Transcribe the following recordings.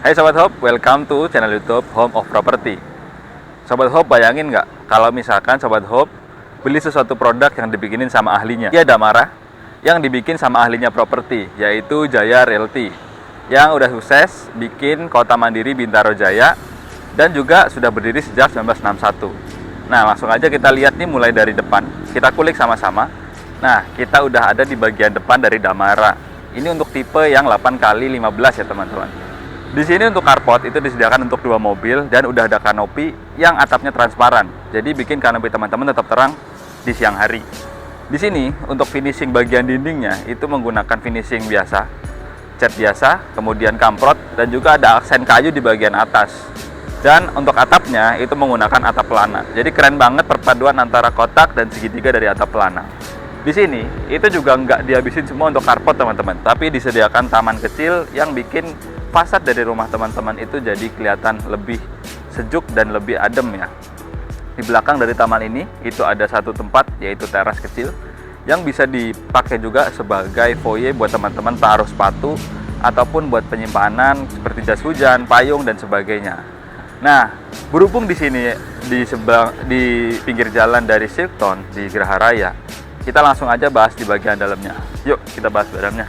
Hai Sobat Hope, welcome to channel YouTube Home of Property. Sobat Hope, bayangin nggak kalau misalkan Sobat Hope beli sesuatu produk yang dibikinin sama ahlinya. Dia Damara yang dibikin sama ahlinya properti, yaitu Jaya Realty, yang udah sukses bikin Kota Mandiri Bintaro Jaya dan juga sudah berdiri sejak 1961. Nah, langsung aja kita lihat nih mulai dari depan. Kita kulik sama-sama. Nah, kita udah ada di bagian depan dari Damara. Ini untuk tipe yang 8x15 ya teman-teman. Di sini untuk carport itu disediakan untuk 2 mobil dan udah ada kanopi yang atapnya transparan. Jadi bikin kanopi teman-teman tetap terang di siang hari. Di sini untuk finishing bagian dindingnya itu menggunakan finishing biasa, cat biasa, kemudian kamprot dan juga ada aksen kayu di bagian atas. Dan untuk atapnya itu menggunakan atap pelana. Jadi keren banget perpaduan antara kotak dan segitiga dari atap pelana. Di sini itu juga nggak dihabisin semua untuk carport teman-teman, tapi disediakan taman kecil yang bikin fasad dari rumah teman-teman itu jadi kelihatan lebih sejuk dan lebih adem ya. Di belakang dari taman ini itu ada satu tempat yaitu teras kecil yang bisa dipakai juga sebagai foyer buat teman-teman taruh sepatu ataupun buat penyimpanan seperti jas hujan, payung dan sebagainya. Nah, berhubung di sini di pinggir jalan dari Silkton di Geraha Raya, kita langsung aja bahas di bagian dalamnya. Yuk, kita bahas dalamnya.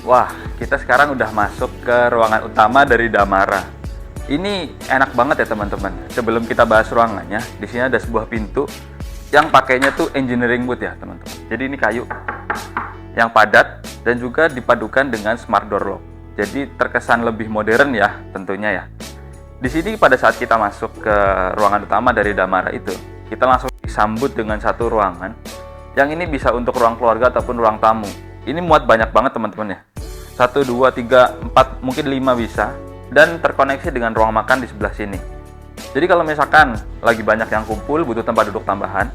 Wah, kita sekarang udah masuk ke ruangan utama dari Damara. Ini enak banget ya teman-teman. Sebelum kita bahas ruangannya, di sini ada sebuah pintu yang pakainya tuh engineering wood ya teman-teman. Jadi ini kayu yang padat dan juga dipadukan dengan smart door lock. Jadi terkesan lebih modern ya tentunya ya. Di sini pada saat kita masuk ke ruangan utama dari Damara itu, kita langsung disambut dengan satu ruangan yang ini bisa untuk ruang keluarga ataupun ruang tamu. Ini muat banyak banget teman-teman ya. 1, 2, 3, 4, mungkin 5 bisa. Dan terkoneksi dengan ruang makan di sebelah sini. Jadi kalau misalkan lagi banyak yang kumpul, butuh tempat duduk tambahan,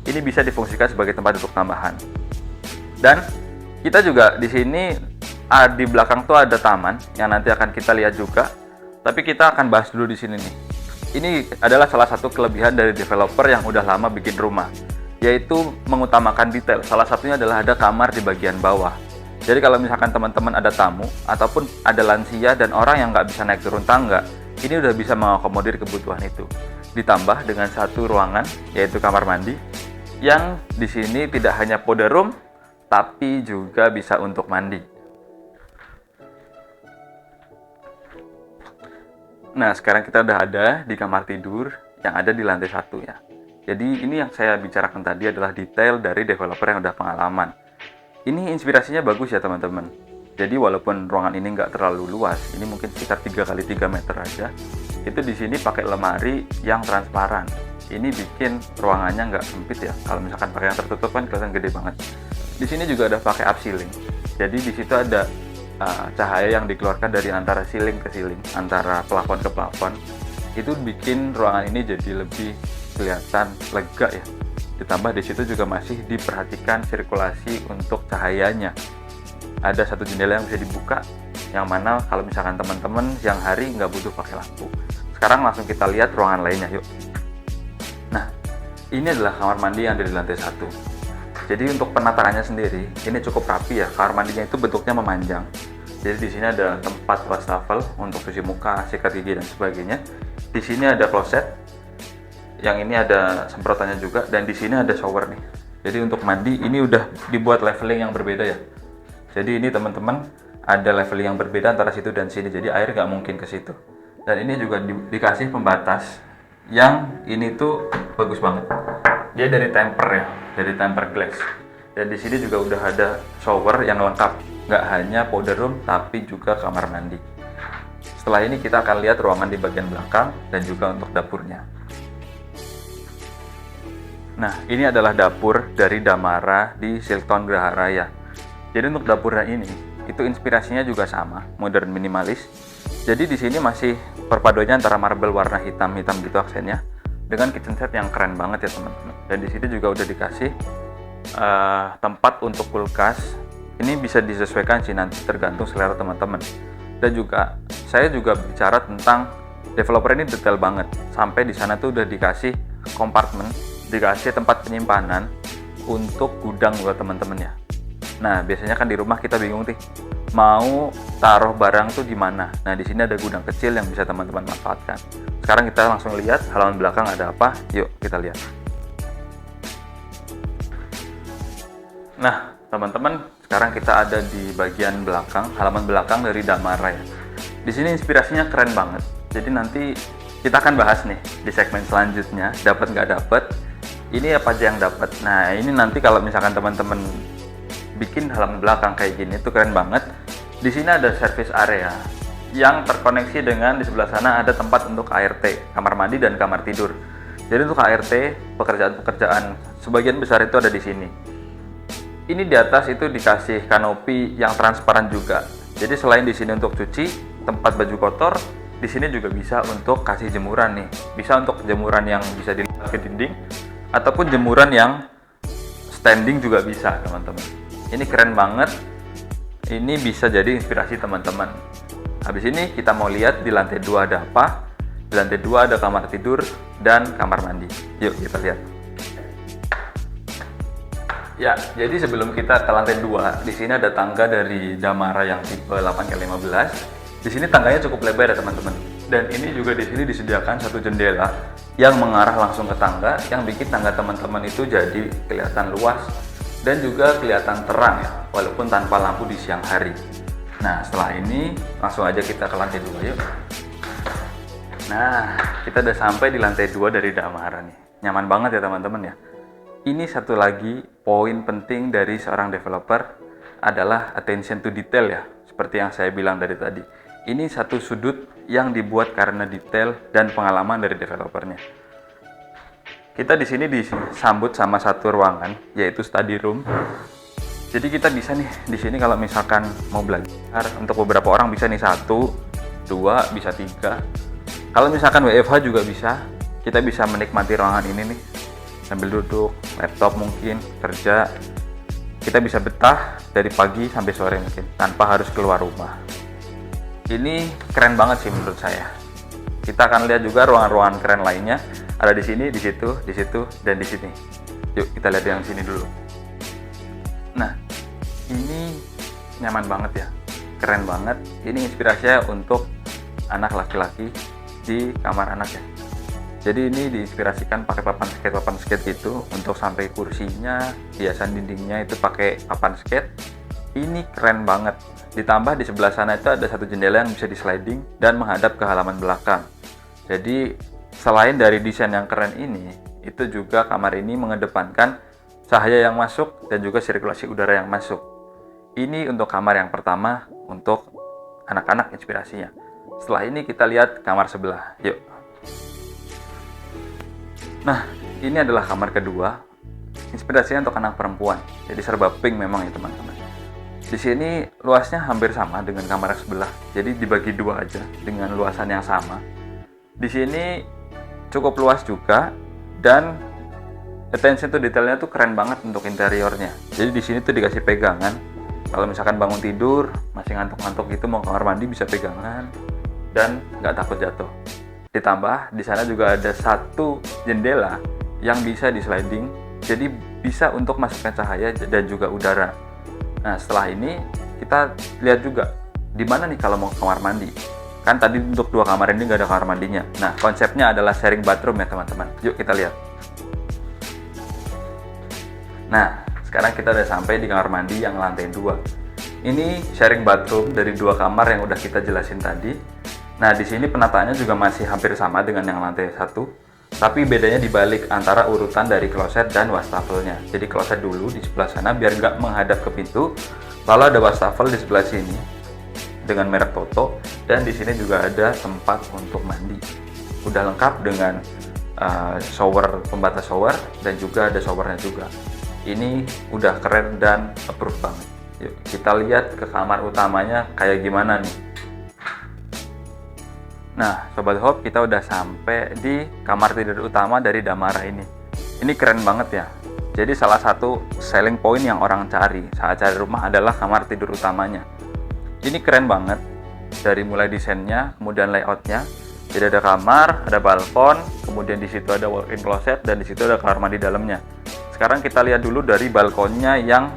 ini bisa difungsikan sebagai tempat duduk tambahan. Dan kita juga di sini, di belakang tuh ada taman, yang nanti akan kita lihat juga. Tapi kita akan bahas dulu di sini nih. Ini adalah salah satu kelebihan dari developer yang udah lama bikin rumah, yaitu mengutamakan detail. Salah satunya adalah ada kamar di bagian bawah. Jadi kalau misalkan teman-teman ada tamu ataupun ada lansia dan orang yang nggak bisa naik turun tangga, ini udah bisa mengakomodir kebutuhan itu. Ditambah dengan satu ruangan yaitu kamar mandi yang di sini tidak hanya powder room tapi juga bisa untuk mandi. Nah, sekarang kita udah ada di kamar tidur yang ada di lantai 1 ya. Jadi ini yang saya bicarakan tadi adalah detail dari developer yang udah pengalaman. Ini inspirasinya bagus ya teman-teman. Jadi walaupun ruangan ini nggak terlalu luas, ini mungkin sekitar 3x3 meter aja. Itu di sini pakai lemari yang transparan. Ini bikin ruangannya nggak sempit ya. Kalau misalkan pakai yang tertutup kan kelihatan gede banget. Di sini juga ada pakai up ceiling. Jadi di situ ada cahaya yang dikeluarkan dari antara ceiling ke ceiling, antara plafon ke plafon. Itu bikin ruangan ini jadi lebih kelihatan lega ya. Ditambah di situ juga masih diperhatikan sirkulasi untuk cahayanya. Ada satu jendela yang bisa dibuka, yang mana kalau misalkan teman-teman siang hari nggak butuh pakai lampu. Sekarang langsung kita lihat ruangan lainnya yuk. Nah, ini adalah kamar mandi yang ada di lantai 1. Jadi untuk penataannya sendiri, ini cukup rapi ya. Kamar mandinya itu bentuknya memanjang. Jadi di sini ada tempat wastafel untuk cuci muka, sikat gigi dan sebagainya. Di sini ada kloset. Yang ini ada semprotannya juga, dan di sini ada shower nih. Jadi untuk mandi ini udah dibuat leveling yang berbeda ya. Jadi ini teman-teman ada leveling yang berbeda antara situ dan sini. Jadi air nggak mungkin ke situ. Dan ini juga dikasih pembatas yang ini tuh bagus banget. Dia dari temper ya, dari temper glass. Dan di sini juga udah ada shower yang lengkap. Nggak hanya powder room tapi juga kamar mandi. Setelah ini kita akan lihat ruangan di bagian belakang dan juga untuk dapurnya. Nah, ini adalah dapur dari Damara di Silkton Geraha Raya. Jadi untuk dapurnya ini, itu inspirasinya juga sama, modern minimalis. Jadi di sini masih perpaduannya antara marble warna hitam-hitam gitu aksennya, dengan kitchen set yang keren banget ya teman-teman. Dan di sini juga udah dikasih tempat untuk kulkas. Ini bisa disesuaikan sih nanti tergantung selera teman-teman. Dan juga saya juga bicara tentang developer ini detail banget. Sampai di sana tuh udah dikasih kompartemen, dikasih tempat penyimpanan untuk gudang buat teman-teman ya. Nah, biasanya kan di rumah kita bingung nih, mau taruh barang tuh di mana. Nah, di sini ada gudang kecil yang bisa teman-teman manfaatkan. Sekarang kita langsung lihat halaman belakang ada apa. Yuk kita lihat. Nah, teman-teman, sekarang kita ada di bagian belakang, halaman belakang dari Damara ya. Di sini inspirasinya keren banget. Jadi nanti kita akan bahas nih di segmen selanjutnya, dapat nggak dapat. Ini apa aja yang dapat. Nah, ini nanti kalau misalkan teman-teman bikin halaman belakang kayak gini tuh keren banget. Di sini ada service area yang terkoneksi dengan di sebelah sana ada tempat untuk ART, kamar mandi dan kamar tidur. Jadi untuk ART, pekerjaan-pekerjaan sebagian besar itu ada di sini. Ini di atas itu dikasih kanopi yang transparan juga. Jadi selain di sini untuk cuci, tempat baju kotor, di sini juga bisa untuk kasih jemuran nih. Bisa untuk jemuran yang bisa dilipat ke dinding ataupun jemuran yang standing juga bisa, teman-teman. Ini keren banget. Ini bisa jadi inspirasi teman-teman. Habis ini kita mau lihat di lantai 2 ada apa. Di lantai 2 ada kamar tidur dan kamar mandi. Yuk kita lihat. Ya, jadi sebelum kita ke lantai 2, di sini ada tangga dari Damara yang tipe 8x15. Di sini tangganya cukup lebar ya, teman-teman. Dan ini juga di sini disediakan satu jendela yang mengarah langsung ke tangga, yang bikin tangga teman-teman itu jadi kelihatan luas dan juga kelihatan terang ya, walaupun tanpa lampu di siang hari. Nah, setelah ini langsung aja kita ke lantai 2 yuk. Nah, kita udah sampai di lantai 2 dari Damara nih. Nyaman banget ya teman-teman ya. Ini satu lagi poin penting dari seorang developer adalah attention to detail ya, seperti yang saya bilang dari tadi. Ini satu sudut yang dibuat karena detail dan pengalaman dari developernya. Kita di sini disambut sama satu ruangan, yaitu study room. Jadi kita bisa nih di sini kalau misalkan mau belajar, untuk beberapa orang bisa nih 1, 2, bisa 3. Kalau misalkan WFH juga bisa. Kita bisa menikmati ruangan ini nih sambil duduk, laptop mungkin, kerja. Kita bisa betah dari pagi sampai sore mungkin tanpa harus keluar rumah. Ini keren banget sih menurut saya. Kita akan lihat juga ruangan-ruangan keren lainnya. Ada di sini, di situ, dan di sini. Yuk kita lihat yang sini dulu. Nah, ini nyaman banget ya. Keren banget. Ini inspirasinya untuk anak laki-laki di kamar anak ya. Jadi ini diinspirasikan pakai papan skate itu untuk sampai kursinya, hiasan dindingnya itu pakai papan skate. Ini keren banget. Ditambah di sebelah sana itu ada satu jendela yang bisa disliding dan menghadap ke halaman belakang. Jadi selain dari desain yang keren ini, itu juga kamar ini mengedepankan cahaya yang masuk dan juga sirkulasi udara yang masuk. Ini untuk kamar yang pertama untuk anak-anak inspirasinya. Setelah ini kita lihat kamar sebelah. Yuk. Nah, ini adalah kamar kedua. Inspirasinya untuk anak perempuan. Jadi serba pink memang ya teman-teman. Di sini luasnya hampir sama dengan kamar sebelah. Jadi dibagi 2 aja dengan luasan yang sama. Di sini cukup luas juga dan attention to detailnya tuh keren banget untuk interiornya. Jadi di sini tuh dikasih pegangan. Kalau misalkan bangun tidur, masih ngantuk-ngantuk gitu mau kamar mandi bisa pegangan dan nggak takut jatuh. Ditambah di sana juga ada satu jendela yang bisa disliding. Jadi bisa untuk masukkan cahaya dan juga udara. Nah, setelah ini kita lihat juga di mana nih kalau mau kamar mandi. Kan tadi untuk 2 kamar ini nggak ada kamar mandinya. Nah, konsepnya adalah sharing bathroom ya teman-teman. Yuk kita lihat. Nah, sekarang kita udah sampai di kamar mandi yang lantai 2. Ini sharing bathroom dari 2 kamar yang udah kita jelasin tadi. Nah, di sini penataannya juga masih hampir sama dengan yang lantai 1. Tapi bedanya dibalik antara urutan dari kloset dan wastafelnya. Jadi kloset dulu di sebelah sana biar nggak menghadap ke pintu. Lalu ada wastafel di sebelah sini dengan merek Toto. Dan di sini juga ada tempat untuk mandi. Udah lengkap dengan shower, pembatas shower, dan juga ada showernya juga. Ini udah keren dan approve banget. Yuk kita lihat ke kamar utamanya kayak gimana nih. Nah, Sobat Hope, kita udah sampai di kamar tidur utama dari Damara ini. Ini keren banget ya. Jadi salah satu selling point yang orang cari saat cari rumah adalah kamar tidur utamanya. Ini keren banget. Dari mulai desainnya, kemudian layoutnya. Jadi ada kamar, ada balkon, kemudian di situ ada walk-in closet, dan di situ ada kamar mandi dalamnya. Sekarang kita lihat dulu dari balkonnya yang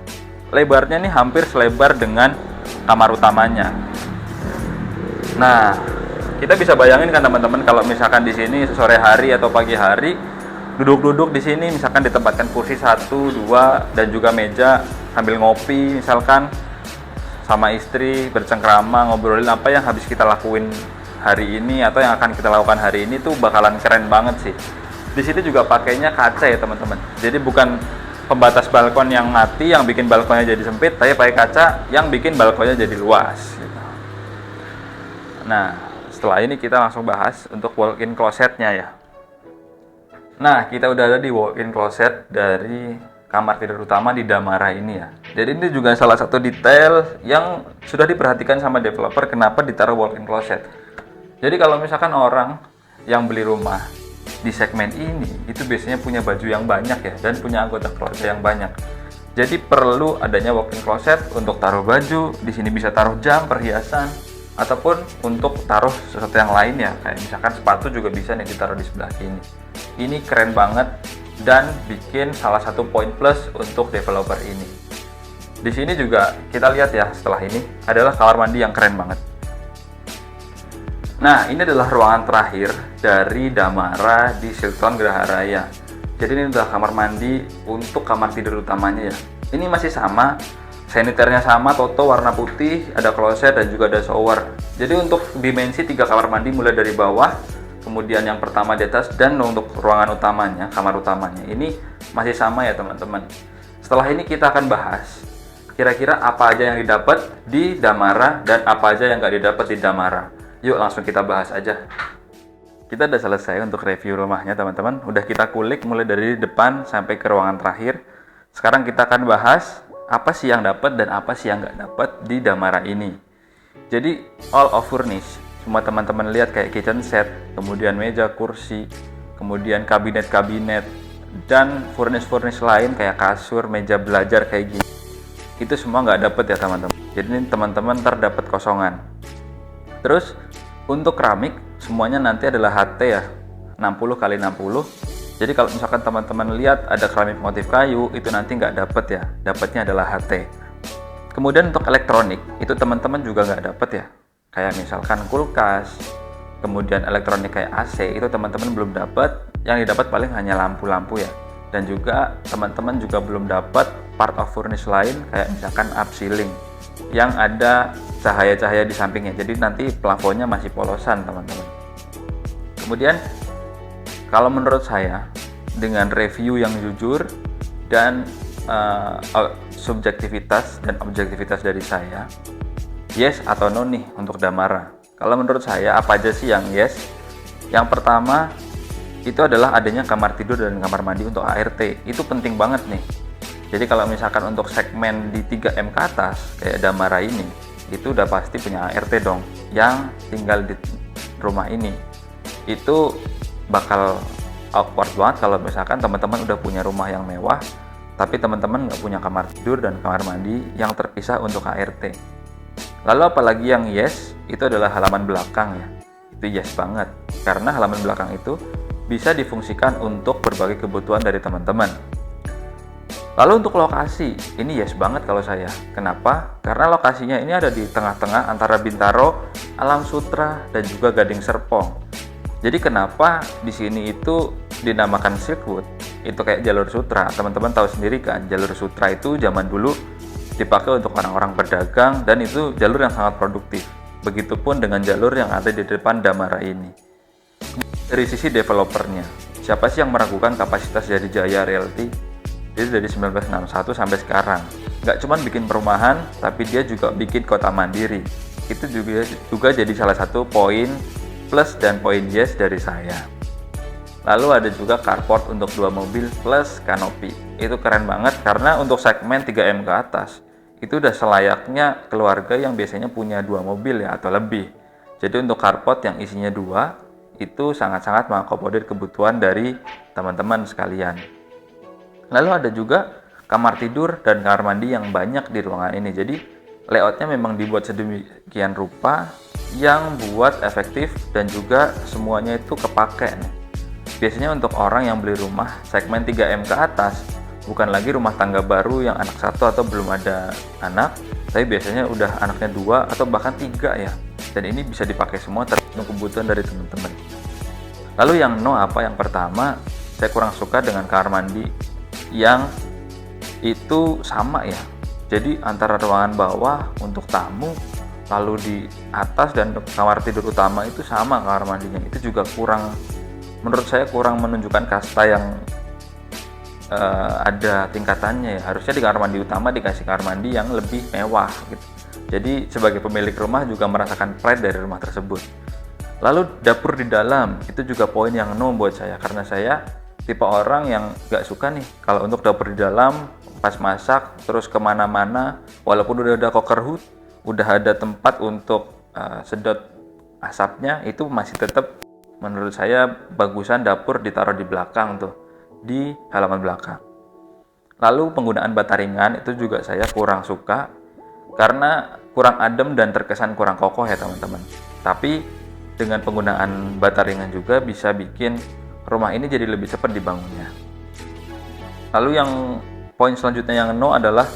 lebarnya nih hampir selebar dengan kamar utamanya. Nah, kita bisa bayangin kan teman-teman, kalau misalkan di sini sore hari atau pagi hari duduk-duduk di sini, misalkan ditempatkan kursi 1, 2 dan juga meja sambil ngopi misalkan sama istri, bercengkrama, ngobrolin apa yang habis kita lakuin hari ini atau yang akan kita lakukan hari ini, tuh bakalan keren banget sih. Di sini juga pakainya kaca ya teman-teman. Jadi bukan pembatas balkon yang mati yang bikin balkonnya jadi sempit, tapi pakai kaca yang bikin balkonnya jadi luas gitu. Nah, setelah ini kita langsung bahas untuk walk-in closetnya ya. Nah, kita udah ada di walk-in closet dari kamar tidur utama di Damara ini ya. Jadi ini juga salah satu detail yang sudah diperhatikan sama developer, kenapa ditaruh walk-in closet. Jadi kalau misalkan orang yang beli rumah di segmen ini, itu biasanya punya baju yang banyak ya, dan punya anggota keluarga yang banyak. Jadi perlu adanya walk-in closet untuk taruh baju, di sini bisa taruh jam, perhiasan, ataupun untuk taruh sesuatu yang lain ya, kayak misalkan sepatu juga bisa nih ditaruh di sebelah sini. Ini keren banget dan bikin salah satu poin plus untuk developer ini. Di sini juga kita lihat ya, setelah ini adalah kamar mandi yang keren banget. Nah, ini adalah ruangan terakhir dari Damara di Shilton Geraha Raya. Jadi ini adalah kamar mandi untuk kamar tidur utamanya ya. Ini masih sama, saniternya sama, toto warna putih, ada kloset dan juga ada shower. Jadi untuk dimensi 3 kamar mandi mulai dari bawah, kemudian yang pertama di atas, dan untuk ruangan utamanya, kamar utamanya ini masih sama ya teman-teman. Setelah ini kita akan bahas kira-kira apa aja yang didapat di Damara dan apa aja yang nggak didapat di Damara. Yuk langsung kita bahas aja. Kita udah selesai untuk review rumahnya teman-teman. Udah kita kulik mulai dari depan sampai ke ruangan terakhir. Sekarang kita akan bahas apa sih yang dapat dan apa sih yang nggak dapat di Damara ini. Jadi all of furnish. Semua teman-teman lihat kayak kitchen set, kemudian meja, kursi, kemudian kabinet-kabinet, dan furnish lain kayak kasur, meja belajar kayak gini. Itu semua nggak dapat ya teman-teman. Jadi ini teman-teman terdapat kosongan. Terus untuk keramik semuanya nanti adalah HT ya, 60x60. Jadi kalau misalkan teman-teman lihat ada keramik motif kayu, itu nanti nggak dapat ya, dapatnya adalah HT. Kemudian untuk elektronik itu teman-teman juga nggak dapat ya, kayak misalkan kulkas, kemudian elektronik kayak AC itu teman-teman belum dapat. Yang didapat paling hanya lampu-lampu ya. Dan juga teman-teman juga belum dapat part of furnish lain kayak misalkan up ceiling yang ada cahaya-cahaya di sampingnya. Jadi nanti plafonnya masih polosan teman-teman. Kemudian kalau menurut saya dengan review yang jujur dan subjektivitas dan objektivitas dari saya, yes atau no nih untuk Damara. Kalau menurut saya apa aja sih yang yes? Yang pertama itu adalah adanya kamar tidur dan kamar mandi untuk ART. Itu penting banget nih. Jadi kalau misalkan untuk segmen di 3M ke atas kayak Damara ini, itu udah pasti punya ART dong. Yang tinggal di rumah ini itu bakal awkward banget kalau misalkan teman-teman udah punya rumah yang mewah tapi teman-teman nggak punya kamar tidur dan kamar mandi yang terpisah untuk ART. Lalu apalagi yang yes, itu adalah halaman belakang ya. Itu yes banget, karena halaman belakang itu bisa difungsikan untuk berbagai kebutuhan dari teman-teman. Lalu untuk lokasi, ini yes banget kalau saya. Kenapa? Karena lokasinya ini ada di tengah-tengah antara Bintaro, Alam Sutra, dan juga Gading Serpong. Jadi kenapa di sini itu dinamakan Silkwood? Itu kayak jalur sutra. Teman-teman tahu sendiri kan, jalur sutra itu zaman dulu dipakai untuk orang-orang berdagang dan itu jalur yang sangat produktif. Begitupun dengan jalur yang ada di depan Damara ini. Dari sisi developernya, siapa sih yang meragukan kapasitas dari Jaya Realty? Jadi dari 1961 sampai sekarang, nggak cuma bikin perumahan, tapi dia juga bikin kota mandiri. Itu juga jadi salah satu poin plus dan poin yes dari saya. Lalu ada juga carport untuk 2 mobil plus kanopi. Itu keren banget karena untuk segmen 3M ke atas, itu udah selayaknya keluarga yang biasanya punya 2 mobil ya atau lebih. Jadi untuk carport yang isinya 2, itu sangat-sangat mengakomodir kebutuhan dari teman-teman sekalian. Lalu ada juga kamar tidur dan kamar mandi yang banyak di ruangan ini. Jadi layoutnya memang dibuat sedemikian rupa yang buat efektif dan juga semuanya itu kepake nih. Biasanya untuk orang yang beli rumah segmen 3M ke atas, bukan lagi rumah tangga baru yang anak satu atau belum ada anak, tapi biasanya udah anaknya 2 atau bahkan 3 ya. Dan ini bisa dipakai semua tergantung kebutuhan dari teman-teman. Lalu yang no apa? Yang pertama, saya kurang suka dengan kamar mandi yang itu sama ya. Jadi antara ruangan bawah untuk tamu, lalu di atas dan kamar tidur utama itu sama kamar mandinya. Itu juga kurang, menurut saya kurang menunjukkan kasta yang ada tingkatannya ya. Harusnya di kamar mandi utama dikasih kamar mandi yang lebih mewah gitu. Jadi sebagai pemilik rumah juga merasakan pride dari rumah tersebut. Lalu dapur di dalam itu juga poin yang no buat saya, karena saya tipe orang yang gak suka nih kalau untuk dapur di dalam pas masak terus kemana-mana, walaupun udah ada cooker hood, udah ada tempat untuk sedot asapnya, itu masih tetap menurut saya bagusan dapur ditaruh di belakang tuh, di halaman belakang. Lalu penggunaan bata ringan itu juga saya kurang suka karena kurang adem dan terkesan kurang kokoh ya teman-teman. Tapi dengan penggunaan bata ringan juga bisa bikin rumah ini jadi lebih cepat dibangunnya. Lalu yang poin selanjutnya yang no adalah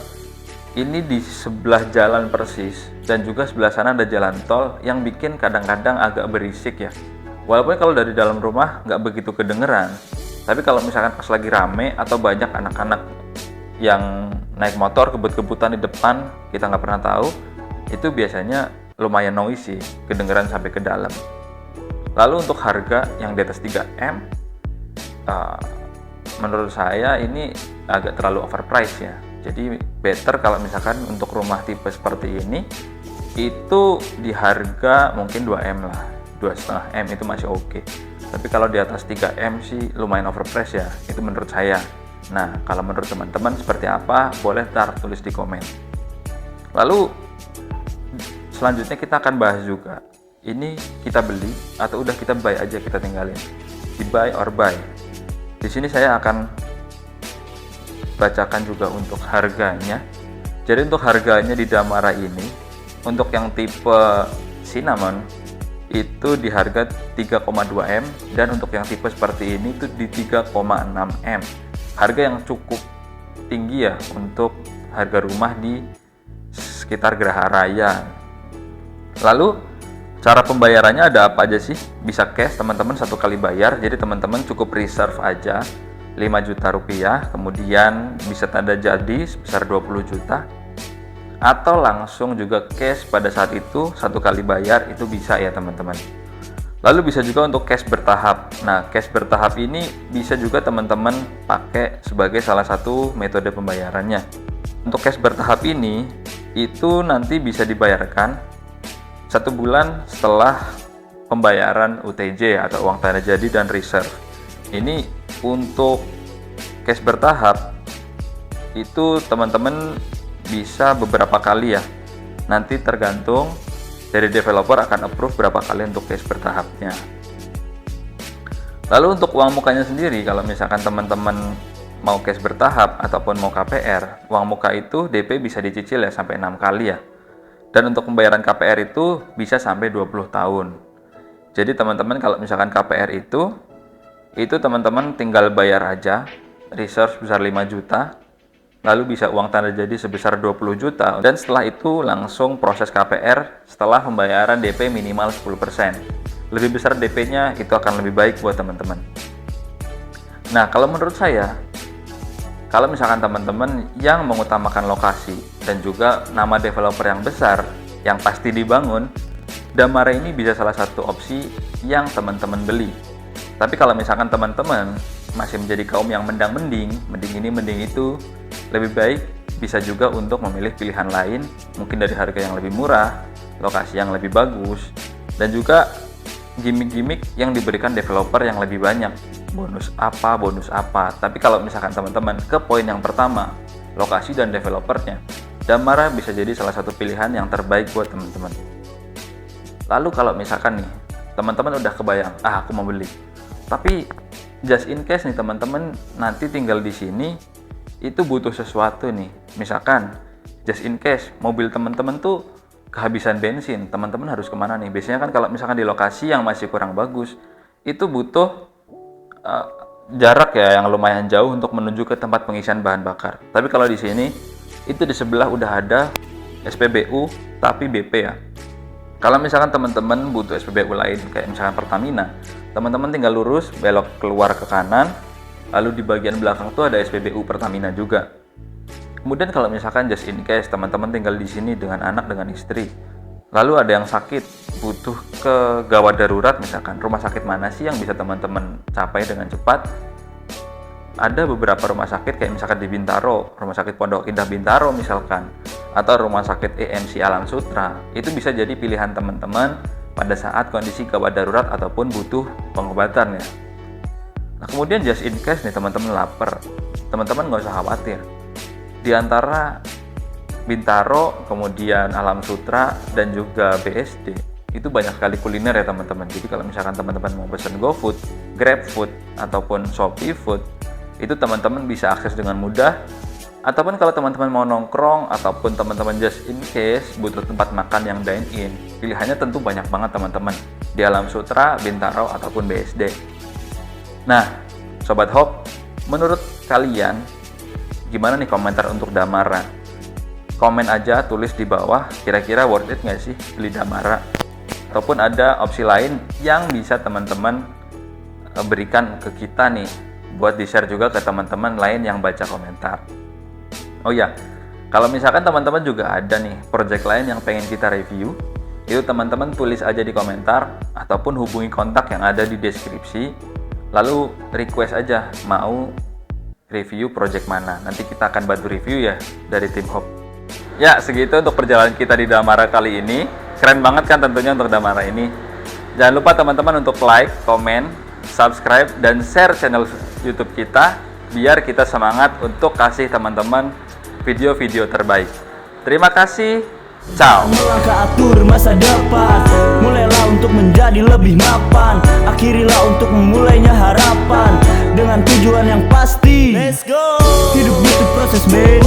ini di sebelah jalan persis dan juga sebelah sana ada jalan tol yang bikin kadang-kadang agak berisik ya. Walaupun kalau dari dalam rumah nggak begitu kedengeran, tapi kalau misalkan pas lagi rame atau banyak anak-anak yang naik motor kebut-kebutan di depan, kita nggak pernah tahu, itu biasanya lumayan noisy, kedengeran sampai ke dalam. Lalu untuk harga yang di atas 3M, menurut saya ini agak terlalu overpriced ya. Jadi better kalau misalkan untuk rumah tipe seperti ini, itu di harga mungkin 2M lah, 2,5M itu masih oke. Tapi kalau di atas 3M sih lumayan overpriced ya, itu menurut saya. Nah, kalau menurut teman-teman seperti apa, boleh tulis di komen. Lalu selanjutnya kita akan bahas juga, ini kita beli atau udah kita buy aja, kita tinggalin, di buy or buy. Di sini saya akan bacakan juga untuk harganya. Jadi untuk harganya di Damara ini, untuk yang tipe cinnamon itu di harga 3,2M, dan untuk yang tipe seperti ini itu di 3,6M. Harga yang cukup tinggi ya untuk harga rumah di sekitar Geraha Raya. Lalu cara pembayarannya ada apa aja sih? Bisa cash teman-teman, 1 kali bayar. Jadi teman-teman cukup reserve aja 5 juta rupiah, kemudian bisa tanda jadi sebesar 20 juta, atau langsung juga cash pada saat itu 1 kali bayar, itu bisa ya teman-teman. Lalu bisa juga untuk cash bertahap. Nah, cash bertahap ini bisa juga teman-teman pakai sebagai salah satu metode pembayarannya. Untuk cash bertahap ini itu nanti bisa dibayarkan 1 bulan setelah pembayaran UTJ atau uang tanda jadi dan reserve. Ini untuk cash bertahap itu teman-teman bisa beberapa kali ya. Nanti tergantung dari developer akan approve berapa kali untuk cash bertahapnya. Lalu untuk uang mukanya sendiri, kalau misalkan teman-teman mau cash bertahap ataupun mau KPR, uang muka itu DP bisa dicicil ya sampai 6 kali ya. Dan untuk pembayaran KPR itu bisa sampai 20 tahun. Jadi teman-teman kalau misalkan KPR itu teman-teman tinggal bayar aja, reserve sebesar 5 juta, lalu bisa uang tanda jadi sebesar 20 juta, dan setelah itu langsung proses KPR setelah pembayaran DP minimal 10%. Lebih besar DP-nya itu akan lebih baik buat teman-teman. Nah, kalau menurut saya, kalau misalkan teman-teman yang mengutamakan lokasi dan juga nama developer yang besar yang pasti dibangun, Damara ini bisa salah satu opsi yang teman-teman beli. Tapi kalau misalkan teman-teman masih menjadi kaum yang mending ini mending itu, lebih baik bisa juga untuk memilih pilihan lain, mungkin dari harga yang lebih murah, lokasi yang lebih bagus, dan juga gimmick-gimmick yang diberikan developer yang lebih banyak, bonus apa. Tapi kalau misalkan teman-teman ke poin yang pertama, lokasi dan developernya, Damara bisa jadi salah satu pilihan yang terbaik buat teman-teman. Lalu kalau misalkan nih teman-teman udah kebayang, aku mau beli, tapi just in case nih teman-teman nanti tinggal di sini itu butuh sesuatu nih, misalkan just in case mobil teman-teman tuh kehabisan bensin, teman-teman harus kemana nih? Biasanya kan kalau misalkan di lokasi yang masih kurang bagus itu butuh jarak ya yang lumayan jauh untuk menuju ke tempat pengisian bahan bakar. Tapi kalau di sini itu di sebelah udah ada SPBU tapi BP ya. Kalau misalkan teman-teman butuh SPBU lain kayak misalkan Pertamina, teman-teman tinggal lurus belok keluar ke kanan, lalu di bagian belakang tuh ada SPBU Pertamina juga. Kemudian kalau misalkan just in case teman-teman tinggal di sini dengan anak dengan istri, lalu ada yang sakit, butuh ke gawat darurat misalkan, rumah sakit mana sih yang bisa teman-teman capai dengan cepat? Ada beberapa rumah sakit kayak misalkan di Bintaro, Rumah Sakit Pondok Indah Bintaro misalkan, atau Rumah Sakit EMC Alam Sutra. Itu bisa jadi pilihan teman-teman pada saat kondisi gawat darurat ataupun butuh pengobatan ya. Nah kemudian just in case nih teman-teman lapar, teman-teman nggak usah khawatir. Di antara Bintaro, kemudian Alam Sutra, dan juga BSD, itu banyak sekali kuliner ya teman-teman. Jadi kalau misalkan teman-teman mau pesen GoFood, GrabFood, ataupun Shopee Food, itu teman-teman bisa akses dengan mudah. Ataupun kalau teman-teman mau nongkrong, ataupun teman-teman just in case butuh tempat makan yang dine-in, pilihannya tentu banyak banget teman-teman. Di Alam Sutra, Bintaro, ataupun BSD. Nah, Sobat Hope, menurut kalian, gimana nih komentar untuk Damara? Komen aja, tulis di bawah, kira-kira worth it nggak sih beli Damara? Ataupun ada opsi lain yang bisa teman-teman berikan ke kita nih, buat di-share juga ke teman-teman lain yang baca komentar. Oh ya, kalau misalkan teman-teman juga ada nih project lain yang pengen kita review, itu teman-teman tulis aja di komentar, ataupun hubungi kontak yang ada di deskripsi, lalu request aja mau review project mana. Nanti kita akan bantu review ya dari tim Hope. Ya, segitu untuk perjalanan kita di Damara kali ini. Keren banget kan tentunya untuk Damara ini. Jangan lupa teman-teman untuk like, komen, subscribe, dan share channel YouTube kita biar kita semangat untuk kasih teman-teman video-video terbaik. Terima kasih. Ciao. Melangkah atur masa depan, mulailah untuk menjadi lebih mapan, akhirilah untuk memulainya harapan dengan tujuan yang pasti. Let's go. Hidup butuh proses, men.